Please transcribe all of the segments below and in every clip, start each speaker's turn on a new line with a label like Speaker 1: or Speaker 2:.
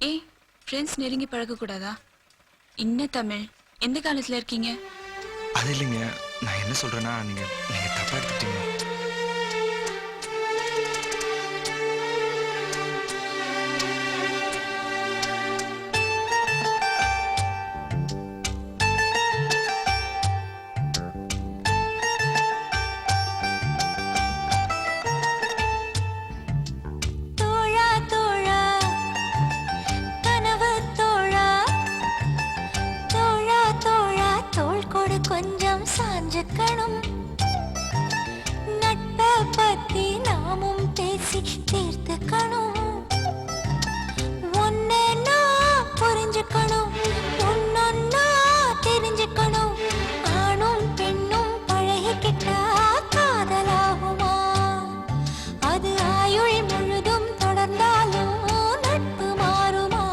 Speaker 1: ஏய், ஃப்ரெண்ட்ஸ் நெருங்கி பழகக்கூடாதா? இன்ன தமிழ் எந்த காலத்துல இருக்கீங்க?
Speaker 2: அது இல்லைங்க, நான் என்ன சொல்றேன்னா நீங்க தப்பா எடுத்துட்டீங்க.
Speaker 3: கொஞ்சம் சாஞ்சுக்கணும், நட்பை பத்தி நாமும் பேசி தீர்த்துக்கணும். ஒன்னு நான் புரிஞ்சுக்கணும், ஒன்னொன்னா தெரிஞ்சுக்கணும். ஆணும் பெண்ணும் பழகிக்கிட்டா காதலாகுமா? அது ஆயுள் முழுதும் தொடர்ந்தாலும் நட்பு மாறுமா?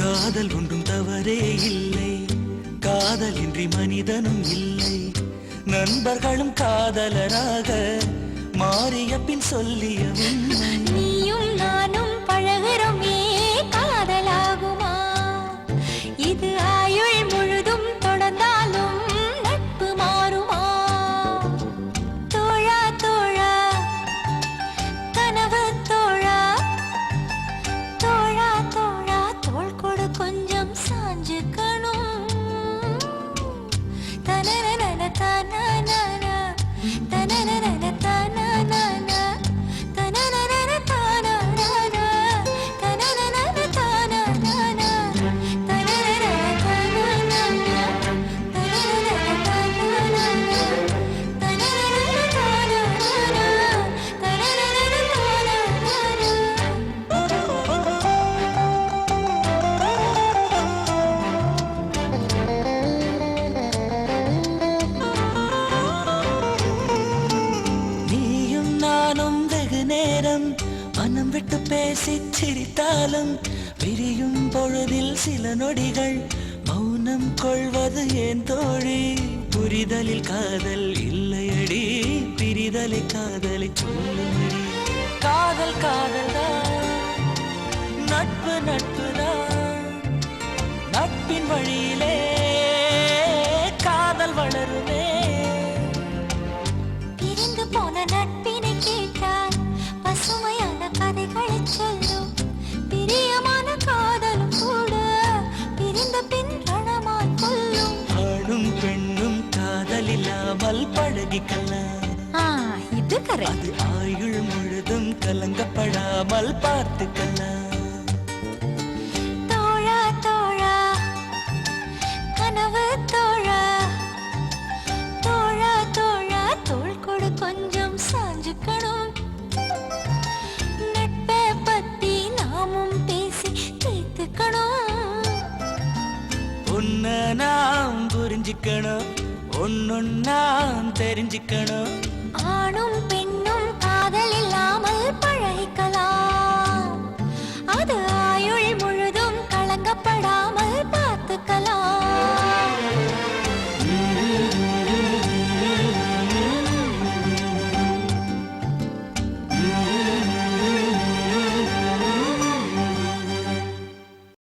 Speaker 4: காதல் ஒன்றும் தவறே இல்லை, காதலின்றி மனிதனும் இல்லை. நண்பர்களும் காதலராக மாறிய பின் சொல்லிய உண்மை.
Speaker 3: நீயும் நானும் பழகிறோமே, காதலாகுமா? இது ஆயுள் முழுதும் தொடர்ந்தாலும் நட்பு மாறுமா? தோழா தோழா, கனவு தோழா, தோழா தோழா தோள் கொடு கொஞ்சம் சாஞ்சுக்கணும். தனனன தனனன தனனன தனனன தனனன தனனன தனனன தனனன
Speaker 4: நீயும் நானும் வெகு நேரம் மனம் விட்டு பேசி சிரித்தாலும் பிரியும் பொழுதில் சில நொடிகள் மௌனம் கொள்வது ஏன் தோழி? புரிதலில் காதல் இல்லையடி, பிரிதலை காதலை சொல்லுமடி. காதல் காதல்தான், நட்பு நட்புதான், நட்பின் வழியிலே காதல் வளருமே.
Speaker 3: பிரிந்து போன நட்பினை கேட்டால் பசுமையான கதைகளை சொல்லும். பிரியமான காதலும் கூட பிரிந்த பின் ரணமாய் கொல்லும்.
Speaker 4: ஆணும் பெண்ணும் காதல் இல்லாமல் பழகிக்கலாம்,
Speaker 3: இது கரெக்ட்.
Speaker 4: அது ஆயுள் முழுதும் கலங்கப்படாமல் பார்த்துக்கலாம்.
Speaker 3: தோழா தோழா, கனவு தோழா, தோழா தோழா தோள் கொடு கொஞ்சம் சாஞ்சுக்கணும். நட்பை பத்தி நாமும் பேசி தீர்த்துக்கணும்.
Speaker 4: உன்னை நாம் புரிஞ்சுக்கணும், ஒன்னொன்னாம் தெரிஞ்சுக்கணும்.
Speaker 3: ஆணும் பெண்ணும் காதல் இல்லாமல் பழகிக்கலாம், அது ஆயுள் முழுதும் கலங்கப்படாமல் பார்த்துக்கலாம்.